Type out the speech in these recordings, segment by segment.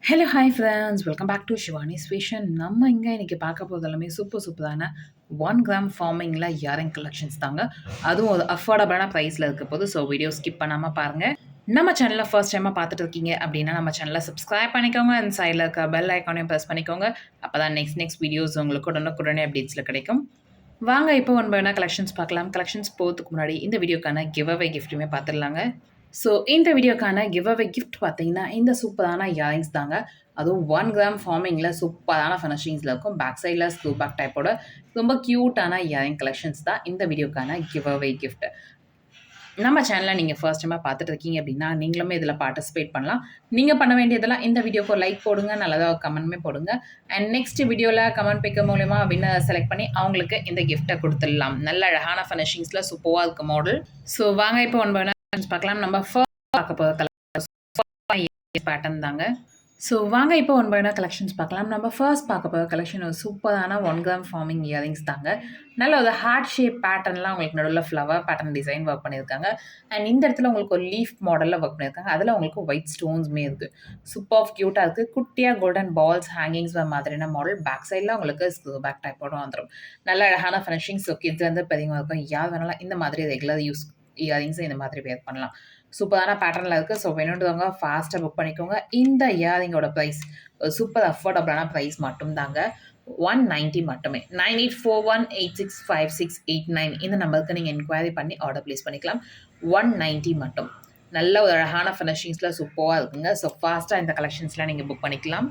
Hello hi friends welcome back to Shivani's fashion. நம்ம இங்கே இன்றைக்கி பார்க்க போகிறது எல்லாமே சூப்பரான 1 கிராம் ஃபார்மிங்கில் இயரிங் கலெக்ஷன்ஸ் தாங்க. அதுவும் ஒரு அஃபோர்டபுளான ப்ரைஸில் இருக்க போது. ஸோ வீடியோ ஸ்கிப் பண்ணாமல் பாருங்கள். நம்ம சேனலில் ஃபர்ஸ்ட் டைமாக பார்த்துட்டு இருக்கீங்க அப்படின்னா நம்ம சேனலை சப்ஸ்கிரைப் பண்ணிக்கோங்க. அண்ட் சைடில் இருக்க பெல் ஐக்கானையும் ப்ரெஸ் பண்ணிக்கோங்க. அப்போ தான் நெக்ஸ்ட் வீடியோஸ் உங்களுக்கு உடனுக்குடனே அப்டேட்ஸில் கிடைக்கும். வாங்க இப்போ ஒன் பை ஒன்னாக கலெக்ஷன்ஸ் பார்க்கலாம். கலெக்ஷன்ஸ் போகிறதுக்கு முன்னாடி இந்த வீடியோக்கான கிவ் அவே கிஃப்ட்டுமே பார்த்துடலாங்க. ஸோ இந்த வீடியோக்கான கிவ் அவே கிஃப்ட் பார்த்தீங்கன்னா இந்த சூப்பரான இயரிங்ஸ் தாங்க. அதுவும் 1 கிராம் ஃபார்மிங்கில் சூப்பரான ஃபினிஷிங்ஸில் இருக்கும். பேக் சைடில் ஸ்க்ரூ பேக் டைப்போட ரொம்ப க்யூட்டான இயரிங் கலெக்ஷன்ஸ் தான் இந்த வீடியோக்கான கிவ் அவே கிஃப்ட். நம்ம சேனலை நீங்கள் ஃபர்ஸ்ட் டைமாக பார்த்துட்டு இருக்கீங்க அப்படின்னா நீங்களுமே இதில் பார்ட்டிசிபேட் பண்ணலாம். நீங்கள் பண்ண வேண்டியதெல்லாம் இந்த வீடியோக்கு லைக் போடுங்க, நல்லதாக கமெண்ட்மே போடுங்க. அண்ட் நெக்ஸ்ட் வீடியோவில் கமெண்ட் பிக்க மூலயமா வின்னர் செலக்ட் பண்ணி அவங்களுக்கு இந்த கிஃப்ட்டை கொடுத்துடலாம். நல்ல அழகான ஃபினிஷிங்ஸில் சூப்பராக இருக்க மாடல். ஸோ வாங்க இப்போ ஒன் பை பார்க்கலாம். நம்ம ஃபர்ஸ்ட் பார்க்க போகிற கலர் பேட்டர்ன் தாங்க. ஸோ வாங்க இப்போ ஒன் பை ஒன்னாக கலெக்ஷன்ஸ் பார்க்கலாம். நம்ம ஃபர்ஸ்ட் பார்க்க போகிற கலெக்ஷன் ஒரு சூப்பரான 1 கிராம் ஃபார்மிங் இயரிங்ஸ் தாங்க. நல்ல ஒரு ஹார்ட் ஷேப் பேட்டர்ன்லாம் உங்களுக்கு நடுவில் ஃப்ளவர் பேட்டர்ன் டிசைன் ஒர்க் பண்ணியிருக்காங்க. அண்ட் இந்த இடத்துல உங்களுக்கு ஒரு லீஃப் மாடலில் ஒர்க் பண்ணியிருக்காங்க. அதில் உங்களுக்கு ஒயிட் ஸ்டோன்ஸுமே இருக்குது. சூப்பர் க்யூட்டாக இருக்குது. குட்டியாக கோல்டன் பால்ஸ் ஹேங்கிங்ஸ் மாதிரியான மாடல். பேக் சைடில் உங்களுக்கு பேக் டைப்போட வந்துடும். நல்ல அழகான ஃபினிஷிங்ஸ். கிட்ஸ்லேருந்து பெரியவங்க இருக்கும். யார் வேணாலும் இந்த மாதிரி ரெகுலர் யூஸ் இயரிங்ஸை இந்த மாதிரி வேர் பண்ணலாம். சூப்பரான பேட்டர்னில் இருக்குது. ஸோ வேணுன்றவங்க ஃபாஸ்ட்டாக புக் பண்ணிக்கோங்க. இந்த இயரிங்கோட ப்ரைஸ் சூப்பர் அஃபோர்டபுளான ப்ரைஸ் மட்டும் தாங்க. 190 மட்டுமே. 9841865689 இந்த நம்பருக்கு நீங்கள் என்கொயரி பண்ணி ஆர்டர் ப்ளேஸ் பண்ணிக்கலாம். 190 மட்டும். நல்ல ஒரு அழகான ஃபினிஷிங்ஸில் சூப்பராக இருக்குங்க. ஸோ ஃபாஸ்ட்டாக இந்த கலெக்ஷன்ஸ்லாம் நீங்கள் புக் பண்ணிக்கலாம்.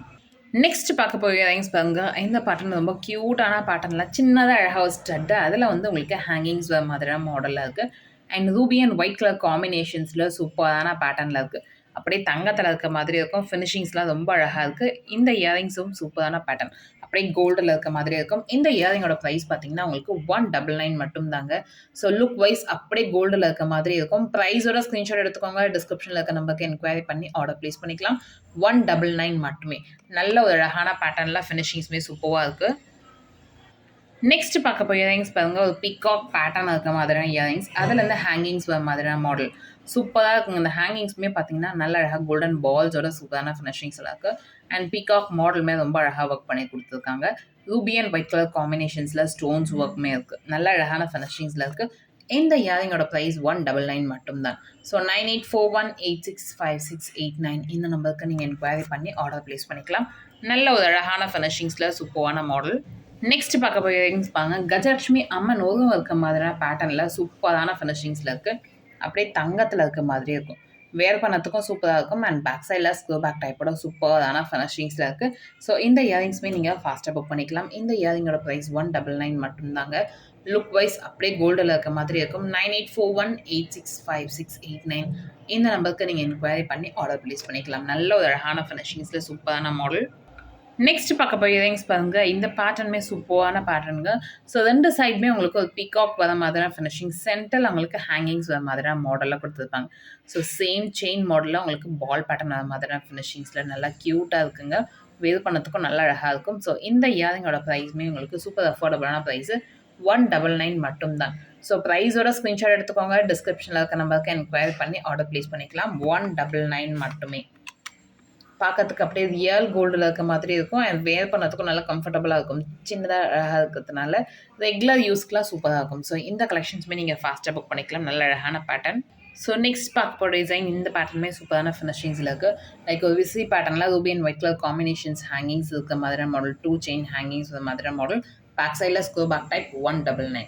நெக்ஸ்ட் பார்க்க போகிற இயரிங்ஸ் பாருங்க. இந்த பேட்டர்ன் ரொம்ப க்யூட்டான பேட்டர்னில் சின்னதாக அழகாக ஸ்டட்டு. அதில் உங்களுக்கு ஹேங்கிங்ஸ் மாதிரியான மாடலில் இருக்குது. And ruby and white colour காம்பினேஷன்ஸில் சூப்பரான பேட்டர்னில் இருக்குது. அப்படியே தங்கத்தில் இருக்க மாதிரி இருக்கும். ஃபினிஷிங்ஸ்லாம் ரொம்ப அழகாக இருக்குது. இந்த இயரிங்ஸும் சூப்பரான பேட்டர்ன். அப்படியே கோல்டில் இருக்க மாதிரி இருக்கும். இந்த இயரிங்கோட ப்ரைஸ் பார்த்தீங்கன்னா உங்களுக்கு 199 மட்டும் தாங்க. ஸோ லுக் வைஸ் அப்படியே கோல்டில் இருக்க மாதிரி இருக்கும். ப்ரைஸோட ஸ்க்ரீன்ஷாட் எடுத்துக்கோங்க. டிஸ்கிரிப்ஷனில் இருக்க நம்பருக்கு என்கொயரி பண்ணி ஆர்டர் ப்ளேஸ் பண்ணிக்கலாம். 199 மட்டுமே. நல்ல ஒரு அழகான பேட்டர்னில் ஃபினிஷிங்ஸுமே சூப்பராக இருக்குது. நெக்ஸ்ட் பார்க்க போய் இயரிங்ஸ் பாருங்கள். ஒரு பிகாக் பேட்டர்ன் இருக்க மாதிரியான இயரிங்ஸ். அதுலேருந்து ஹேங்கிங்ஸ் வர மாதிரியான மாடல் சூப்பராக இருக்குங்க. இந்த ஹேங்கிங்ஸுமே பார்த்தீங்கன்னா நல்ல அழகாக கோல்டன் பால்ஸோட சூப்பரான ஃபினிஷிங்ஸில் இருக்குது. அண்ட் பிகாக் மாடலுமே ரொம்ப அழகாக ஒர்க் பண்ணி கொடுத்துருக்காங்க. ரூபி அண்ட் ஒயிட் கலர் காம்பினேஷன்ஸில் ஸ்டோன்ஸ் ஒர்க்குமே இருக்குது. நல்ல அழகான ஃபினிஷிங்ஸில் இருக்குது. இந்த இயரிங்கோட ப்ரைஸ் 199 மட்டும்தான். ஸோ 9841865689 இந்த நம்பருக்கு நீங்கள் என்கொயரி பண்ணி ஆர்டர் ப்ளேஸ் பண்ணிக்கலாம். நல்ல ஒரு அழகான ஃபினிஷிங்ஸில் சூப்பரான மாடல். நெக்ஸ்ட் பார்க்க போய் இயரிங்ஸ் பாருங்க. கஜலட்சுமி அம்மன் ஓகம் இருக்க மாதிரியான பேட்டர்னில் சூப்பரான ஃபினிஷிங்ஸில் இருக்குது. அப்படியே தங்கத்தில் இருக்க மாதிரி இருக்கும். வேர் பண்ணத்துக்கும் சூப்பராக இருக்கும். அண்ட் பேக் சைடில் ஸ்க்ரூ பேக் டைப்போட சூப்பரான ஃபினிஷிங்ஸில் இருக்குது. ஸோ இந்த இயரிங்ஸுமே நீங்கள் ஃபாஸ்ட்டாக புக் பண்ணிக்கலாம். இந்த இயரிங்கோட ப்ரைஸ் 199 மட்டும்தாங்க. லுக் வைஸ் அப்படியே கோல்டில் இருக்க மாதிரி இருக்கும். 9841865689 இந்த நம்பருக்கு நீங்கள் என்கொயரி பண்ணி ஆர்டர் ப்ளேஸ் பண்ணிக்கலாம். நல்ல ஒரு அழகான ஃபினிஷிங்ஸில் சூப்பரான மாடல். நெக்ஸ்ட் பார்க்க போய் இயரிங்ஸ் பாருங்கள். இந்த பேட்டர்னுமே சூப்பரான பேட்டர்னுங்க. ஸோ 2 சைடுமே உங்களுக்கு ஒரு பீகாக் வர மாதிரியான ஃபினிஷிங். சென்டரில் உங்களுக்கு ஹேங்கிங்ஸ் வர மாதிரியான மாடலில் கொடுத்துருப்பாங்க. ஸோ சேம் செயின் மாடலில் உங்களுக்கு பால் பேட்டர்ன் வர மாதிரியான ஃபினிஷிங்ஸில் நல்லா க்யூட்டாக இருக்குங்க. வேர் பண்ணத்துக்கும் நல்லா அழகாக இருக்கும். ஸோ இந்த இயரிங்கோட ப்ரைஸுமே உங்களுக்கு சூப்பர் அஃபோர்டபுளான ப்ரைஸு 199 மட்டும்தான். ஸோ ப்ரைஸோட ஸ்க்ரீன்ஷாட் எடுத்துக்கோங்க. டிஸ்கிரிப்ஷனில் இருக்க நம்பருக்கு என்கொயரி பண்ணி ஆர்டர் ப்ளேஸ் பண்ணிக்கலாம். 199 மட்டுமே. பார்க்கறதுக்கு அப்படியே ரியல் கோல்டில் இருக்க மாதிரி இருக்கும். அண்ட் வேர் பண்ணதுக்கும் நல்லா கம்ஃபர்டபுளாக இருக்கும். சின்னதாக அழகாக இருக்கிறதுனால ரெகுலர் யூஸ்க்குலாம் சூப்பராக இருக்கும். ஸோ இந்த கலெக்ஷன்ஸுமே நீங்கள் ஃபாஸ்ட்டாக புக் பண்ணிக்கலாம். நல்ல அழகான பேட்டர்ன். ஸோ நெக்ஸ்ட் பார்க்க போகிற டிசைன் இந்த பேட்டர்னுமே சூப்பரான ஃபினிஷிங்ஸில் இருக்குது. லைக் ஒரு விசி பேட்டர்னில் Ruby and white colour combinations hangings இருக்க மாதிரியான மாடல். 2 செயின் ஹேங்கிங்ஸ் மாதிரியான மாடல். பேக் சைடில் ஸ்க்ரூ பேக் டைப். 199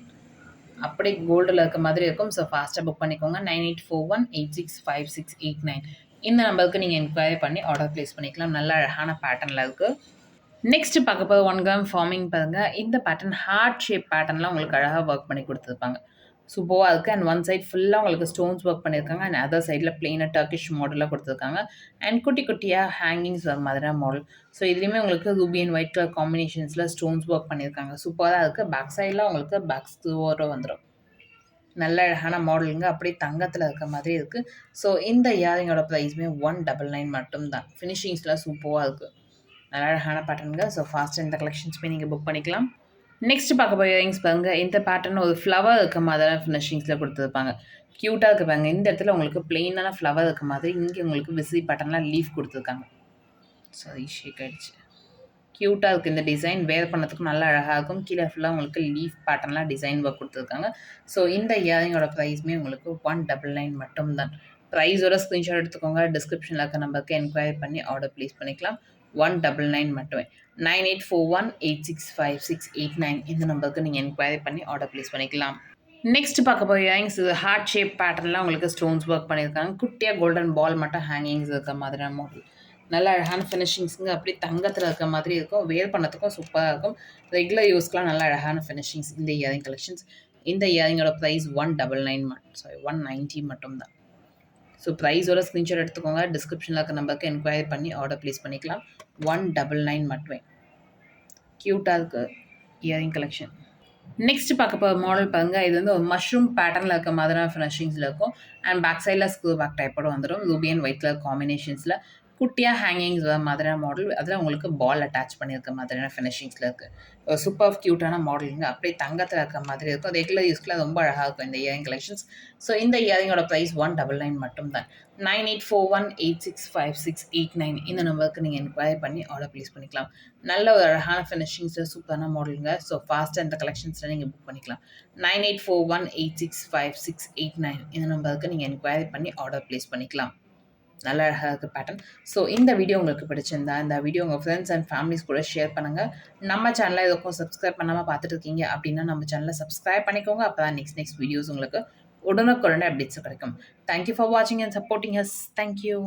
அப்படியே கோல்டில் இருக்க மாதிரி இருக்கும். ஸோ ஃபாஸ்ட்டாக புக் பண்ணிக்கோங்க. 9841865689 இந்த நம்பருக்கு நீங்கள் என்கொயரி பண்ணி ஆர்டர் ப்ளேஸ் பண்ணிக்கலாம். நல்ல அழகான பேட்டர்னில் இருக்குது. நெக்ஸ்ட் பார்க்க போது 1 கிராம் ஃபார்மிங் பாருங்கள். இந்த பேட்டர்ன் ஹார்ட் ஷேப் பேட்டர்னில் உங்களுக்கு அழகாக ஒர்க் பண்ணி கொடுத்துருப்பாங்க. சூப்பராக இருக்குது. அண்ட் ஒன் சைட் ஃபுல்லாக உங்களுக்கு ஸ்டோன்ஸ் ஒர்க் பண்ணியிருக்காங்க. அண்ட் அதர் சைடில் பிளெயினாக டர்க்கிஷ் மாடலில் கொடுத்துருக்காங்க. அண்ட் குட்டி குட்டியாக ஹேங்கிங்ஸ் வர மாதிரியான மாடல். ஸோ இதுலேயுமே உங்களுக்கு ரூபி அண்ட் ஒயிட் கலர் காம்பினேஷன்ஸில் ஸ்டோன்ஸ் ஒர்க் பண்ணியிருக்காங்க. சூப்பராக இருக்குது. பேக் சைடில் உங்களுக்கு பேக் ஸ்க்ரூவோட வந்துடும். நல்ல அழகான மாடலுங்க. அப்படியே தங்கத்தில் இருக்க மாதிரி இருக்குது. ஸோ இந்த இயரிங்கோட ப்ரைஸுமே 199 மட்டும்தான். ஃபினிஷிங்ஸ்லாம் சூப்பராக இருக்குது. நல்ல அழகான பேட்டர்னுங்க. ஸோ ஃபாஸ்ட்டாக இந்த கலெக்ஷன்ஸுமே நீங்கள் புக் பண்ணிக்கலாம். நெக்ஸ்ட் பார்க்க போய் இயரிங்ஸ் பாருங்கள். இந்த பேட்டர்ன் ஒரு ஃப்ளவர் இருக்க மாதிரியான ஃபினிஷிங்ஸில் கொடுத்துருப்பாங்க. க்யூட்டாக இருக்குது பாருங்க. இந்த இடத்துல உங்களுக்கு பிளெயினான ஃப்ளவர் இருக்க மாதிரி, இங்கே உங்களுக்கு விசி பேட்டர்னில் லீஃப் கொடுத்துருக்காங்க. சாரி ஷேக் ஆயிடுச்சு. க்யூட்டாக இருக்குது இந்த டிசைன். வேர் பண்ணதுக்கும் நல்லா அழகாக இருக்கும். கீழே ஃபுல்லாக உங்களுக்கு லீஃப் பேட்டர்ன்லாம் டிசைன் ஒர்க் கொடுத்துருக்காங்க. ஸோ இந்த இயரிங்கோட ப்ரைஸுமே உங்களுக்கு 199 மட்டும்தான். ப்ரைஸோட ஸ்க்ரீன்ஷாட் எடுத்துக்கோங்க. டிஸ்கிரிப்ஷனில் இருக்க நம்பருக்கு என்கொயரி பண்ணி ஆர்டர் ப்ளேஸ் பண்ணிக்கலாம். 199 மட்டுமே. 9841865689 இந்த நம்பருக்கு நீங்கள் என்கொயரி பண்ணி ஆர்டர் ப்ளேஸ் பண்ணிக்கலாம். நெக்ஸ்ட் பார்க்க போகிற இயரிங்ஸ் இது ஹார்ட் ஷேப் பேட்டர்ன்லாம் உங்களுக்கு ஸ்டோன்ஸ் ஒர்க் பண்ணியிருக்காங்க. குட்டியாக கோல்டன் பால் மட்டும் ஹேங்கிங்ஸ் இருக்க மாதிரியான மாடல். நல்ல அழகான ஃபினிஷிங்ஸுங்க. அப்படியே தங்கத்தில் இருக்க மாதிரி இருக்கும். வேர் பண்ணதுக்கும் சூப்பராக இருக்கும். ரெகுலர் யூஸ்க்குலாம் நல்ல அழகான ஃபினிஷிங்ஸ் இந்த இயரிங் கலெக்ஷன்ஸ். இந்த இயரிங்கோட ப்ரைஸ் 190 மட்டும்தான். ஸோ ப்ரைஸோட ஸ்க்ரீன்ஷாட் எடுத்துக்கோங்க. டிஸ்கிரிப்ஷனில் இருக்க நம்பருக்கு என்கொயரி பண்ணி ஆர்டர் ப்ளேஸ் பண்ணிக்கலாம். 199 மட்டுமே. க்யூட்டாக இருக்குது இயரிங் கலெக்ஷன். நெக்ஸ்ட் பார்க்க போகிற மாடல் பாருங்க. இது வந்து ஒரு மஷ்ரூம் பேட்டர்னில் இருக்க மாதிரியான ஃபினிஷிங்ஸில் இருக்கும். அண்ட் பேக் சைடில் ஸ்க்ரூ பேக் டைப்போட வந்துடும். ரூபி அண்ட் ஒயிட் கலர் காம்பினேஷன்ஸில் குட்டியாக ஹேங்கிங்ஸ் வர மாதிரியான மாடல். அதில் உங்களுக்கு பால் அட்டாச் பண்ணியிருக்க மாதிரியான ஃபினிஷிங்ஸில் இருக்குது. சூப்பர் க்யூட்டான மாடலுங்க. அப்படியே தங்கத்தில் இருக்க மாதிரி இருக்கும். ரெகுலர் யூஸ்க்குலாம் ரொம்ப அழகாக இருக்கும் இந்த இயரிங் கலெக்ஷன்ஸ். ஸோ இந்த இயரிங்கோட ப்ரைஸ் 199 மட்டும்தான். 9841865689 இந்த நம்பருக்கு நீங்கள் என்கொயரி பண்ணி ஆர்டர் ப்ளேஸ் பண்ணிக்கலாம். நல்ல ஒரு அழகான ஃபினிஷிங்ஸில் சூப்பரான மாடலுங்க. ஸோ ஃபாஸ்ட்டாக இந்த கலெக்ஷன்ஸில் நீங்கள் புக் பண்ணிக்கலாம். 9841865689 இந்த நம்பருக்கு நீங்கள் என்கொயரி பண்ணி ஆர்டர் ப்ளேஸ் பண்ணிக்கலாம். நல்ல அழகாக இருக்குது பேட்டர்ன். ஸோ இந்த வீடியோ உங்களுக்கு பிடிச்சிருந்தா இந்த வீடியோ உங்கள் ஃப்ரெண்ட்ஸ் அண்ட் ஃபேமிலிஸ் கூட ஷேர் பண்ணுங்கள். நம்ம சேனலை எதுக்கும் சப்ஸ்கிரைப் பண்ணாமல் பார்த்துட்டு இருக்கீங்க அப்படின்னா நம்ம சேனலை சப்ஸ்கிரைப் பண்ணிக்கோங்க. அப்போ தான் நெக்ஸ்ட் வீடியோஸ் உங்களுக்கு உடனுக்குடனே அப்டேட்ஸ் கிடைக்கும். தேங்க்யூ ஃபார் வாட்சிங் அண்ட் சப்போர்ட்டிங் அஸ். தேங்க்யூ.